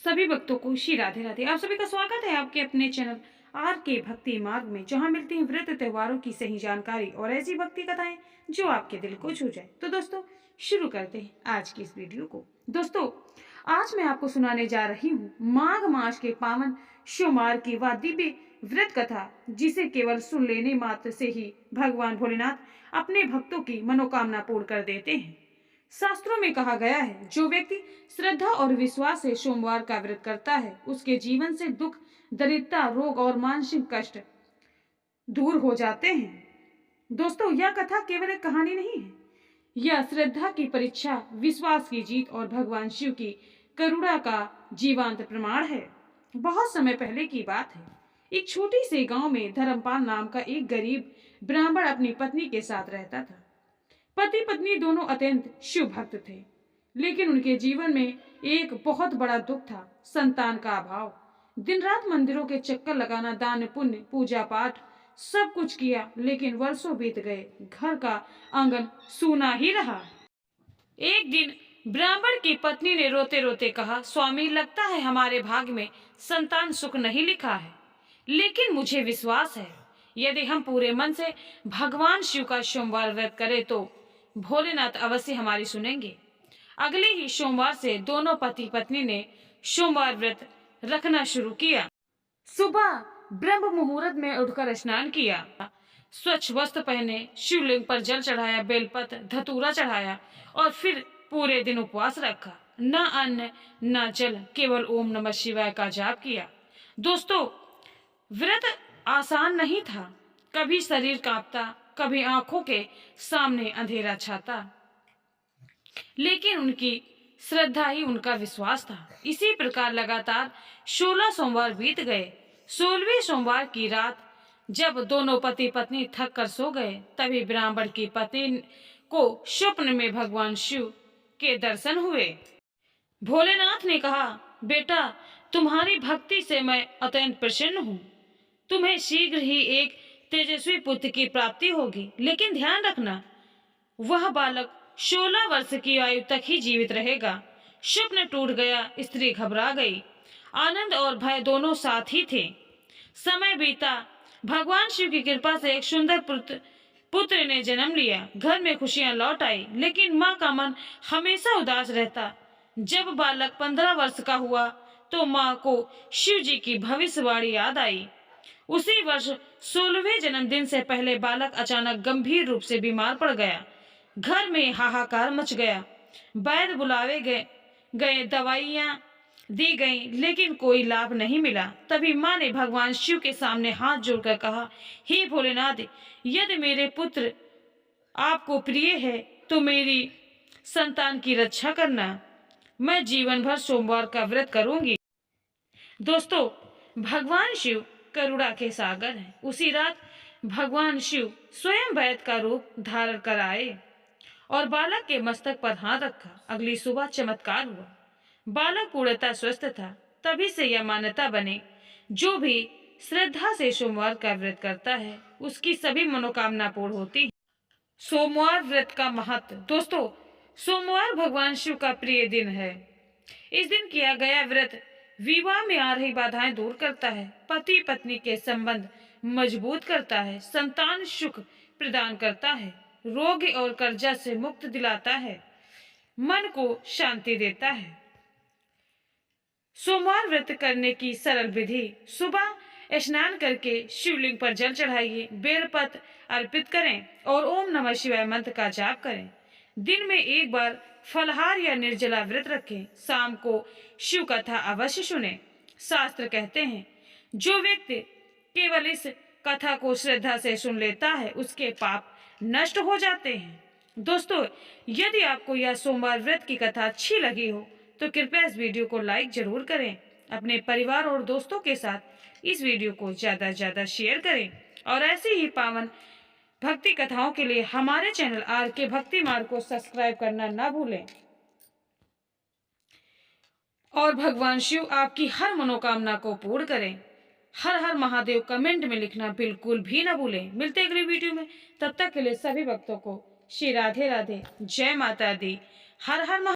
सभी भक्तों को श्री राधे राधे। आप सभी का स्वागत है आपके अपने चैनल आर के भक्ति मार्ग में, जहां मिलती हैं व्रत त्योहारों की सही जानकारी और ऐसी भक्ति कथाएं जो आपके दिल को छू जाए। तो दोस्तों, शुरू करते हैं आज की इस वीडियो को। दोस्तों, आज मैं आपको सुनाने जा रही हूँ माघ मास के पावन सोमवार की वह दिव्य व्रत कथा, जिसे केवल सुन लेने मात्र से ही भगवान भोलेनाथ अपने भक्तों की मनोकामना पूर्ण कर देते हैं। शास्त्रों में कहा गया है, जो व्यक्ति श्रद्धा और विश्वास से सोमवार का व्रत करता है, उसके जीवन से दुख, दरिद्रता, रोग और मानसिक कष्ट दूर हो जाते हैं। दोस्तों, यह कथा केवल एक कहानी नहीं है, यह श्रद्धा की परीक्षा, विश्वास की जीत और भगवान शिव की करुणा का जीवंत प्रमाण है। बहुत समय पहले की बात है। एक छोटी से गांव में धर्मपाल नाम का एक गरीब ब्राह्मण अपनी पत्नी के साथ रहता था। पति पत्नी दोनों अत्यंत शिव भक्त थे, लेकिन उनके जीवन में एक बहुत बड़ा दुख था, संतान का अभाव। दिन रात मंदिरों के चक्कर लगाना, दान पुण्य, पूजा पाठ सब कुछ किया, लेकिन वर्षों बीत गए, घर का आंगन सूना ही रहा। एक दिन ब्राह्मण की पत्नी ने रोते रोते कहा, स्वामी, लगता है हमारे भाग्य में संतान सुख नहीं लिखा है, लेकिन मुझे विश्वास है, यदि हम पूरे मन से भगवान शिव का सोमवार व्रत करें तो भोलेनाथ अवश्य हमारी सुनेंगे। अगले ही सोमवार से दोनों पति पत्नी ने सोमवार व्रत रखना शुरू किया। सुबह ब्रह्म मुहूर्त में उठकर स्नान किया, स्वच्छ वस्त्र पहने, शिवलिंग पर जल चढ़ाया, बेलपत्र धतूरा चढ़ाया और फिर पूरे दिन उपवास रखा। न अन्न न जल, केवल ओम नमः शिवाय का जाप किया। दोस्तों, व्रत आसान नहीं था। कभी शरीर कांपता, कभी आंखों के सामने अंधेरा छाता, लेकिन उनकी श्रद्धा ही उनका विश्वास था। इसी प्रकार लगातार 16 सोमवार बीत गए। 16वें सोमवार की रात जब दोनों पति पत्नी थक कर सो गए, तभी ब्राह्मण की पत्नी को स्वप्न में भगवान शिव के दर्शन हुए। भोलेनाथ ने कहा, बेटा, तुम्हारी भक्ति से मैं अत्यंत प्रसन्न हूँ। तुम्हें शीघ्र ही एक तेजस्वी पुत्र की प्राप्ति होगी, लेकिन ध्यान रखना, वह बालक 16 वर्ष की आयु तक ही जीवित रहेगा। स्वप्न टूट गया, स्त्री घबरा गई। आनंद और भय दोनों साथ ही थे। समय बीता, भगवान शिव की कृपा से एक सुंदर पुत्र ने जन्म लिया। घर में खुशियां लौट आई, लेकिन माँ का मन हमेशा उदास रहता। जब बालक 15 वर्ष का हुआ तो माँ को शिव जी की भविष्यवाणी याद आई। उसी वर्ष 16वें जन्मदिन से पहले बालक अचानक गंभीर रूप से बीमार पड़ गया। घर में हाहाकार मच गया। वैद्य बुलावे गए, दवाइयां दी गईं, लेकिन कोई लाभ नहीं मिला। तभी माँ ने भगवान शिव के सामने हाथ जोड़कर कहा, हे भोलेनाथ, यदि मेरे पुत्र आपको प्रिय है तो मेरी संतान की रक्षा करना। मैं जीवन भर सोमवार का व्रत करूंगी। दोस्तों, भगवान शिव करुणा के सागर हैं। उसी रात भगवान शिव स्वयं वैद्य का रूप धारण कर आए और बालक के मस्तक पर हाथ रखा। अगली सुबह चमत्कार हुआ। बालक पूर्णतः स्वस्थ था। तभी से यह मान्यता बने, जो भी श्रद्धा से सोमवार का व्रत करता है, उसकी सभी मनोकामना पूर्ण होती है। सोमवार व्रत का महत्व। दोस्तों, सोमवार भगवान शिव का प्रिय दिन है। इस दिन किया गया व्रत विवाह में आ रही बाधाएं दूर करता है, पति पत्नी के संबंध मजबूत करता है, संतान सुख प्रदान करता है, रोग और कर्जा से मुक्त दिलाता है, मन को शांति देता है। सोमवार व्रत करने की सरल विधि। सुबह स्नान करके शिवलिंग पर जल चढ़ाइए, बेलपत्र अर्पित करें और ओम नमः शिवाय मंत्र का जाप करें। दिन में एक बार फलाहार या निर्जला व्रत रखें। शाम को शिव कथा अवश्य सुने। शास्त्र कहते हैं, जो व्यक्ति केवल इस कथा को श्रद्धा से सुन लेता है, उसके पाप नष्ट हो जाते हैं। दोस्तों, यदि आपको यह सोमवार व्रत की कथा अच्छी लगी हो तो कृपया इस वीडियो को लाइक जरूर करें। अपने परिवार और दोस्तों के साथ इस वीडियो को ज्यादा से ज्यादा शेयर करें और ऐसी ही पावन भक्ति कथाओं के लिए हमारे चैनल आर के भक्ति मार्ग को सब्सक्राइब करना ना भूलें। और भगवान शिव आपकी हर मनोकामना को पूर्ण करें। हर हर महादेव कमेंट में लिखना बिल्कुल भी ना भूलें। मिलते अगली वीडियो में, तब तक के लिए सभी भक्तों को श्री राधे राधे, जय माता दी, हर हर